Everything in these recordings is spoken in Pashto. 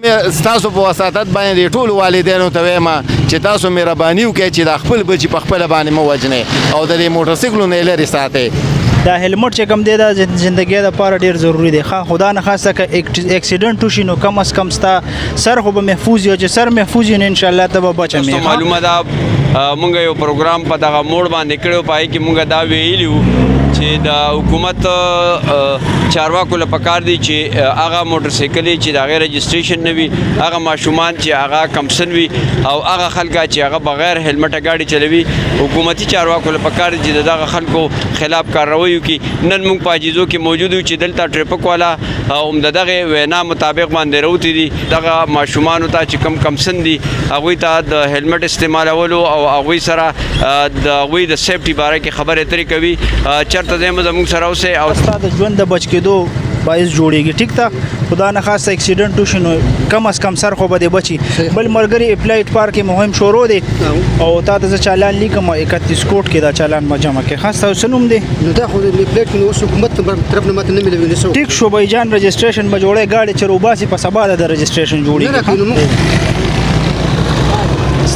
ستاسو په وساتت باندې ټول والدینو ته وایم چې تاسو مهرباني وکړئ چې د خپل بچي په خپله باندې مه وژنئ او د دې موټرسایکلو نه یې لرې ساتئ. دا هلمټ چې کوم دی دا زندګۍ دپاره ډېر ضروري دی. خدا نه خواسته که اکسیډنټ وشي نو کم از کم ستا سر خو به محفوظ وي او چې سر محفوظ وي نو انشاءالله ته به بچه مې معلومه ده مونږ یو پروګرام په دغه موړ باندې کړی په هغې کې مونږ دا ویلي وو چې د حکومت چارواکو له پکار دی چې هغه موټرسایکلې چې د هغې رجسټریشن نه وي، هغه ماشومان چې هغه کمسن وي او هغه خلک چې هغه بغیر هلمټه ګاډي چلوي، حکومتي چارواکو له پکار دی چې د دغه خلکو خلاف کارروي وکړي. نن مونږ په عاجزو کې موجود یو چې دلته ټریفک والا هم د دغې وینا مطابق باندې راوتي دي دغه ماشومانو ته چې کمسن دي هغوی ته د هلمټ استعمالولو او هغوی سره د هغوی د سیفټي باره کې خبرې اترې کوي. چېرته ځای مو زموږ سره اوسئ او ستا د ژوند د بچ کېدو باعث جوړېږي. ټیک ته خدا نه خواسته اکسیډنټ وشي نو کم از کم سر خو به دې بچي. بل ملګري اپلایټ پارک مهم شروع دی او تا ته زه چالان لیکم 31 کوټ کې دا چالان به جمع کړې. ښه ستاسو څه نوم دی؟ نو دا خو د اپلایټ نو اوس حکومت طرف نه ماته نه ملوي نو ټیک شو بایجان رجسټریشن به جوړی ګاډي چې روباسي په سبا د رجسټریشن جوړېږي.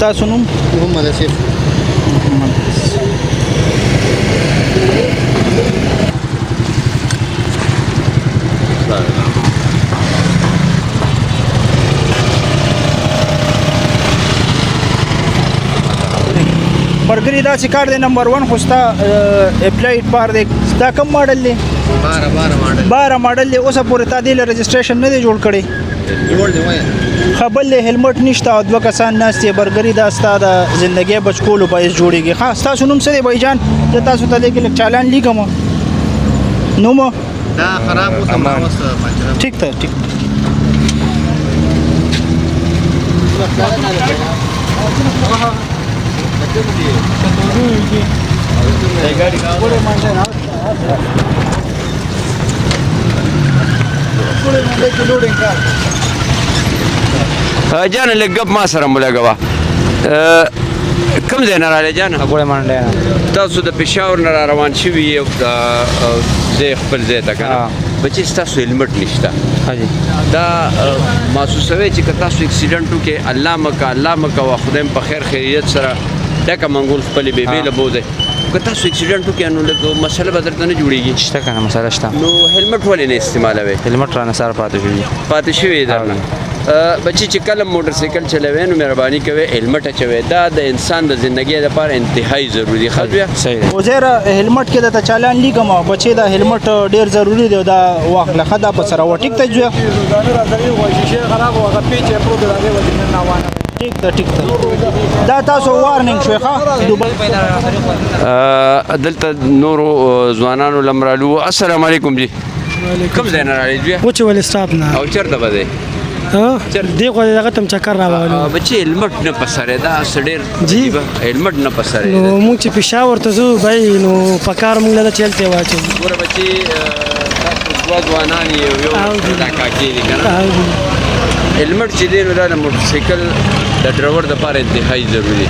ستاسو نوم؟ محمد اسف. مرګري دا چې کار دی نمبر 1 خو ستا اپلایډ پار دی. دا کوم ماډل دی؟ 12 ماډل دی. اوسه پورې تا دې له رجسټریشن نه دی جوړ کړی؟ جوړ دی وایه. ښه بل دی هلمټ نشته او 2 کسان ناست دی. برګري دا ستا د زندګۍ بچ کولو باعث جوړېږي. ښه ستاسو نوم څه دی بایجان؟ زه تاسو ته دې کې لږ چالان لیکم. نوم دا خراب اوس همراوسته ټیک ته ټیک جان لږ ګپ ما سره مو لګوه. کوم ځای نه راغلی جان؟ تاسو د پېښور نه را روان شوي یو ځای خپل ځای ته که نه بچي ستاسو هلمټ نشته. دا محسوسوئ چې که تاسو اکسیډنټ وکړئ الله مه کوه خدای په خیر خیریت سره ډکه منګول خپلې بیبۍ له بوځئ. که تاسو اکسیډنټ وکړئ نو لږ مسله به درته نه جوړېږي. شته که نه مسله شته. نو هلمټ ولې نه استعمالوئ؟ هلمټ رانه سره پاتې شوي درنه. بچي چې کله موټرسایکل چلوئ نو مهرباني کوئ هلمټ اچوئ. دا د انسان د زندګۍ لپاره انتهایي ضروري دی. ښه بیا وزیره هلمټ کې درته چالان لیکم بچې دا هلمټ ډېر ضروري دی دا واخله. ښه دا په سره وه ټیک ته ځو ټیک ده دا تاسو وارننګ شوي. ښه دلته نورو ځوانانو لمرالو. السلام علیکم جی. کوم ځای نه راغلي جی؟ وچې ولې سټاپ نه. او چېرته به دی؟ دې خو دغه ته چکر راوړلو. بچې هلمټ نه په سر دا څه ډېر عجیبه هلمټ نه په سر. نو موږ چې پېښور ته ځو بھائی نو په کار موږ له چلته واچو. ګوره بچې تاسو دوه ځوانان یو دا کاکې دي که نه. هلمټ چې دی نو دا د موټرسایکل د ډرایور دپاره انتهایي ضروري دی.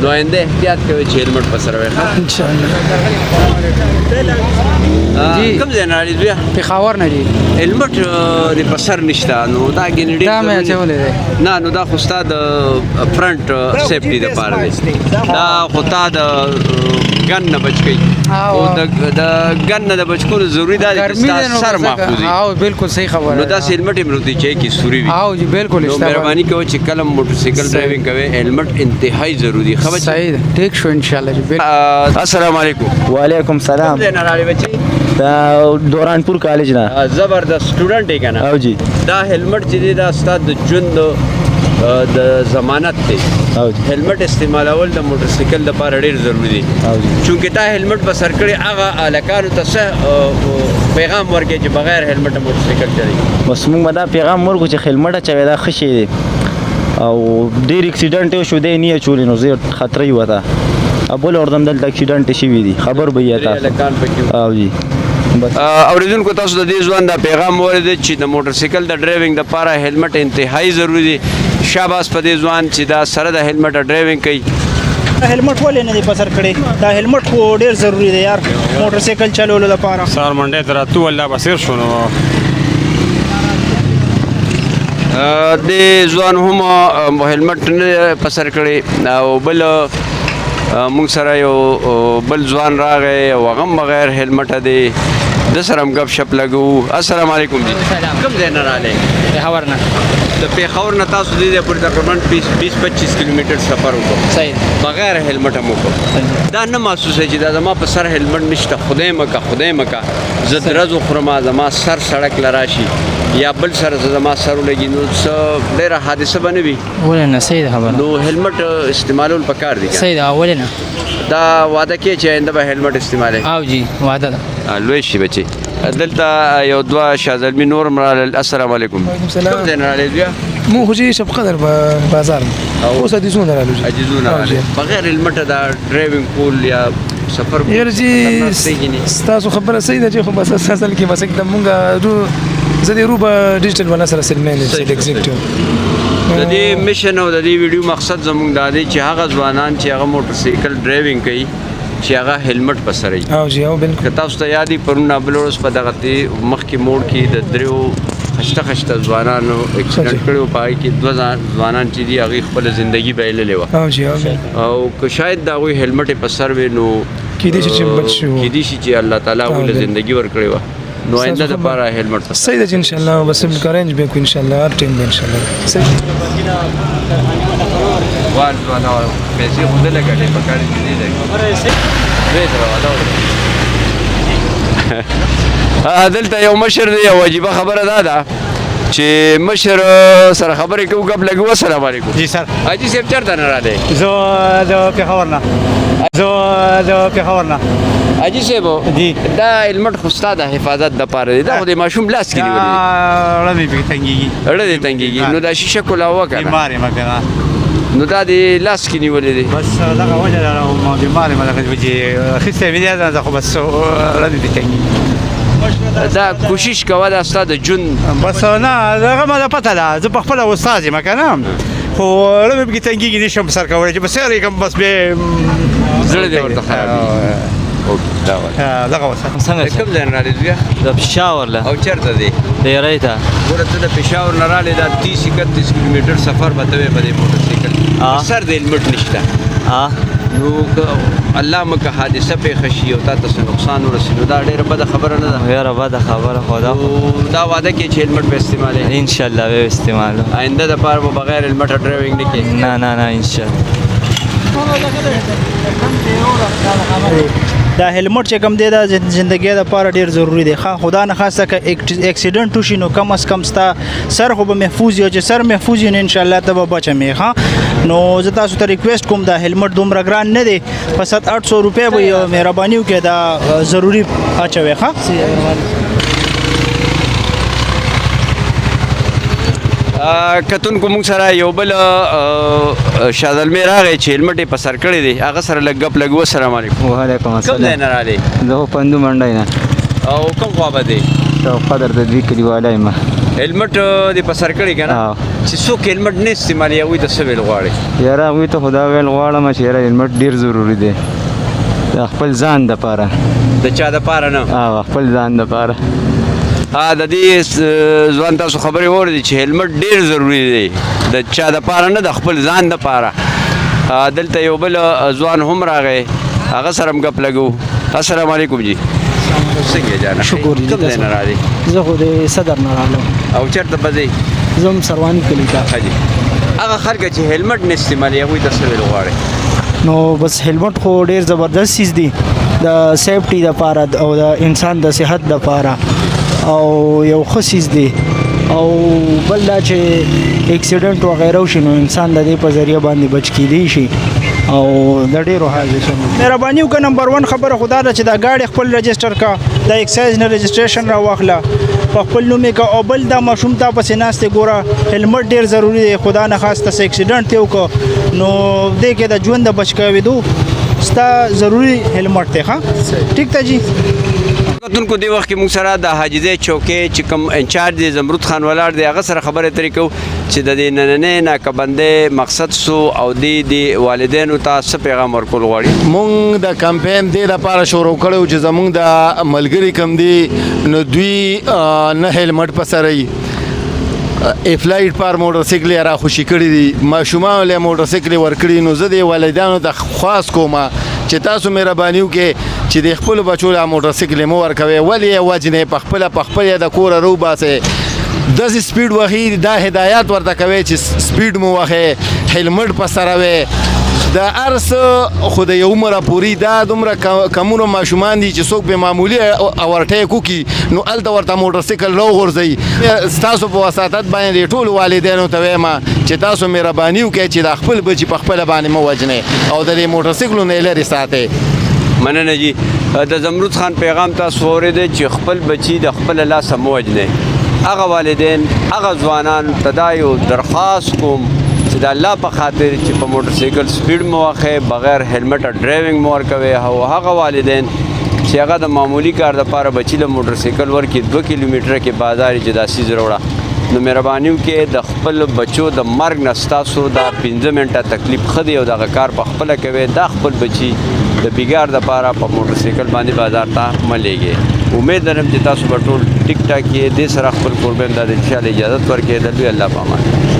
نو آینده احتیاط کوئ چې هلمټ په سر وایي. انشاءالله. کوم ځای نه راغلي دوی؟ پېښور نه دي. هلمټ د په سر نشته نو دا ګینې ډېر دا مې اچولی دی. نه نو دا خو ستا د فرنټ سیفټي دپاره دی. دا خو تا د ګن نه بچ کوي. او د ګن نه د بچ کولو ضروري دا دی چې ستا سر محفوظ وي. بالکل صحیح خبره. نو داسې هلمټ یې مروتی چې کې سوري وي. جی بالکل. نو مهرباني کوئ چې کله موټرسایکل ډرایوینګ کوئ هلمټ انتهایي ضروري. ښه بچې صحیح ده ټیک شو انشاءالله. السلام علیکم. وعلیکم سلام. کوم ځای نه راغلي بچې؟ دا دورانپور کالج نه. زبردست سټوډنټ یې که نه؟ او جی دا هلمټ چې دی دا ستا د ژوند د ضمانت دی. هلمټ استعمالول د موټرسایکل لپاره ډېر ضروري دی. چونکې تا هلمټ به سر کړی هغه هلکانو ته څه پیغام ورکړي چې بغیر هلمټه موټرسایکل چلوي؟ بس موږ به دا پیغام ورکړو چې هلمټ اچوئ دا ښه شی دی او ډېر اکسیډنټ یې وشو دی نه یې اچولي نو زه خطره یې وته بل اردم دلته اکسیډنټ شوي دي خبر به یې تاسو. او جی اوریدونکو تاسو د دې ځوان دا پیغام واورېدی چې د موټرسایکل د ډرایوینګ دپاره هلمټ انتهایي ضروري دی. شاباس په دې ځوان چې دا سره د هلمټه ډرایوینګ کوي. هلمټ ولې نه دی په سر کړی؟ دا هلمټ خو ډېر ضروري دی یار موټرسایکل چلولو لپاره. سهار منډې ته راتلو الله بصیر شو نو د ځوان هم هلمټ نه په سر کړی او بل مونږ سره یو بل ځوان راغی او هغه هم بغیر هلمټه دی د سره هم ګپ شپ لګو. السلام علیکم جی. کوم ځای نه راغلی؟ پېښور نه. د پېښور نه تاسو دې ځای پورې تقریبا 20-25 کیلومیټر سفر وکړو صحیح بغیر هلمټه مو وکړو. دا نه محسوسه چې دا زما په سر هلمټ نشته، خدای مکه زه درځو خورم زما سر سړک له راشي یا بل سره زما سر ولګي نو څه ډېره حادثه به نه وي. ولې نه صحیح ده خبره. نو هلمټ استعمالول پکار دی. صحیح ده ولې نه. دا وعده کې چې آینده به هلمټ استعمالوي. او جی وعده ده. لوی شي بچي. دلته یو دوه شازلمي نور مرال. السلام علیکم. وعلیکم سلام. کوم ځای نه راغلی بیا؟ مو خو چې شب قدر بازار اوس حدیثونه رالو عجیزونه راغلی بغیر هلمټه دا ډرایوینګ کول یا سفر کول یاره چې ستاسو خبره صحیح ده چې خو بس اصل کې بس एकदम مونږه زه د روبا ډیجیټل والا سره سلمان سیل ایگزیکټیو د دې میشن او د دې ویډیو مقصد زموږ دا دی چې هغه ځوانان چې هغه موټر سایکل ډرایوینګ کوي چې هغه هلمټ په سر وي. او جی او بالکل که تاسو ته یاد وي پرون بلوړوس په دغه مخکې موړ کې د دریو خشته ځوانانو اکسیډنټ کړی و په هغې کې دوه ځوانان چې دي هغوی خپله زندګي بایللې وه او جی او که شاید د هغوی هلمټ یې په سر وي نو کیدای شي چې بچ شي کیدای شي چې الله تعالی هغوی له زندګي ورکړې وه نو آینده دپاره هلمټ په سر صحیح ده چې انشاءالله بس ارینج به کوو انشاءالله هر ټایم به انشاءالله صحیح وال ځوانه پیسې خو ده لګټې په کار کې دي دلته یو مشر دی یو عجیبه خبره دا ده چې مشر سره خبرې کوو ګپ لګو. السلام علیکم. جی سر. حاجي صاحب چېرته نه راغلی؟ زه د پېښور نه. حاجي صاحب جی دا هلمټ خو ستا د حفاظت دپاره دی دا خو د ماشوم لاس کې نیولي ړه مې پکې تنګېږي اړه دې تنګېږي نو دا شیشه کولاوه که نه بیمار یم که نه نو دا د لاس کې نیولې دی بس دغه وجه ده ما بیمار یم دغه چې اخیستی مې دی زه خو بس ړه مې پکې تنګېږي دا کوشش کوه دا ستا د ژوند بس نه دغه ما ده پته ده زه په خپله استاد یم که نه خو ړه مې پکې تنګېږي نشم سر کولی چې بس سر یې کوم بس بیا زړه دې ورته خرابېږي دغه وسه څنګه کوم ځای نه راغلی بیا؟ د پېښور له او چېرته دی؟ ډېرۍ ته ګوره ته د پېښور نه راغلی دا 30-31 کیلومیټر سفر به ته وې په دې موټر سایکل سر د هلمټ نشته نو که الله مکه حادثه پېښه شي او تا ته څه نقصان ورسي نو دا ډېره بده خبره نه ده. یاره بده خبره خو ده دا وعده کې چې هلمټ به استعمالوې انشاءالله به استعمالو آینده دپاره به بغیر هلمټه ډرایوینګ نه کوې؟ نه انشاءالله. دا هلمټ چې کوم دی دا زندګۍ لپاره ډیر ضروری دی. خدا نه خواسته که اکسیډنټ وشي نو کم از کم ستا سر خو به محفوظ وي او چې سر محفوظ وي نو انشاءالله ته به بچه مې نو زه تاسو ته ریکویسټ کوم دا هلمټ دومره ګران نه دی په 700-800 روپۍ به مهرباني وکړئ دا ضروري اچوئ کتونکو موږ سره یو بل شازلمی راغی چې هلمټ یې په سر کړی دی هغه سره لږ ګپ لګو. السلام علیکم. وعلیکم کوم ځای السلام. نه راغلی؟ زه خو پندو منډی نه او کوم خوا به دی؟ قدر د دوی کلیوالی یم. هلمټ دې په سر کړی که نه چې څوک هلمټ نه استعمالوي هغوی ته څه ویل غواړې؟ یاره هغوی ته خو دا ویل غواړم چې یاره هلمټ ډېر ضروري دی د خپل ځان دپاره. د چا دپاره نه؟ خپل ځان دپاره. د دې ځوان تاسو خبرې واورېدې چې هلمټ ډېر ضروري دی د چا دپاره نه د خپل ځان دپاره. دلته یو بل ځوان هم راغی هغه سره هم ګپ لګو. السلام علیکم جی. څنګه جانه؟ شکر جی. کوم ځای نه راغلی؟ زه خو د صدر نه راغلم. او چېرته به ځئ؟ زه هم سرواني کلي ته. ښه جي. هغه خلک چې هلمټ نه استعمالوي هغوی ته څه ویل غواړئ؟ نو بس هلمټ خو ډیر زبردست چیز دی د سیفټي لپاره او د انسان د صحت لپاره او یو ښه چیز دی او بل دا چې اکسیډنټ وغیره وشي نو انسان د دې په ذریعه باندې بچ کیدی شي او د ډیرو حادثو مهرباني وکړه. نمبر 1 خبره خدا ده چې دا گاډي خپل رجسٹر کا د ایکسایز نه رجسٹریشن را واخله په خپل نوم کا او بل دا مشوم تا پسې ناشته ګوره هلمټ ډیر ضروری دی. خدا نه خواسته سه اکسیډنټ ته وکړو نو دې کې د ژوند د بچ کوي دو ستا ضروری هلمټ ته ٹھیک ته جی. کتونکو دې وخت کې موږ سره د حاجزۍ چوکۍ چې کوم انچارج دی زمرود خان ولاړ دی هغه سره خبرې اترې کوو چې د دې نننۍ ناکهبندۍ مقصد سو او د والدینو ته څه پیغام ورکول غواړي. مونږ د کمپین دې لپاره شروع کړو چې زمونږ د ملګري کم دي نو دوی نه هلمټ په سر وي افلایټ پر موټرسایکل را خوشي کړي دي ماشومان له موټرسایکل ورکړي نو زه د والدانو ته خاص کوم چې تاسو مهرباني وکړئ چې د خپل بچو له موټرسایکل مو ورکوي ولې وجنه په خپل د کور رو باسه داسې سپیډ وهي دا هدایت ورته کوي چې سپیډ مو وهي هیلمټ په سره وي د ارس خو د یو عمره پوری دا دومره کمونو ماشومان دي چې څوک به معمولی اورټیک وکړي نو هلته ورته موټرسایکل راوغورځوي ستاسو په وساطت باندې د ټولو والدینو ته وایم چې تاسو مهرباني وکړئ چې د خپل بچي په خپله باندې مه وژنئ او د دې موټرسایکلو نه یې لرې ساتئ. مننه جی د زمرود خان پیغام تاسو واورېدی چې خپل بچي د خپل لاسه مه وژنئ. هغه والدین هغه ځوانان ته دا یو درخواست کوم چې د الله په خاطر چې په موټرسایکل سپیډ مو واخلئ بغیر هیلمټه ډرایوینګ مو ورکوئ او هغه والدین چې هغه د معمولی کار دپاره بچي له موټرسایکل ورکړي 2 کیلومیټره کې بازار چې دا څیز راوړه نو مهرباني وکړئ د خپل بچو د مرګ نه ستاسو دا 15 منټه تکلیف ښه دی او دغه کار په خپله کوئ دا خپل بچي د بیګار دپاره په موټرسایکل باندې بازار ته مه لیږئ. امید لرم چې تاسو به ټول ټیک ټاک یې دې سره خپل کور به هم دا د انشاءالله اجازت ورکړئ د لوی الله په امان.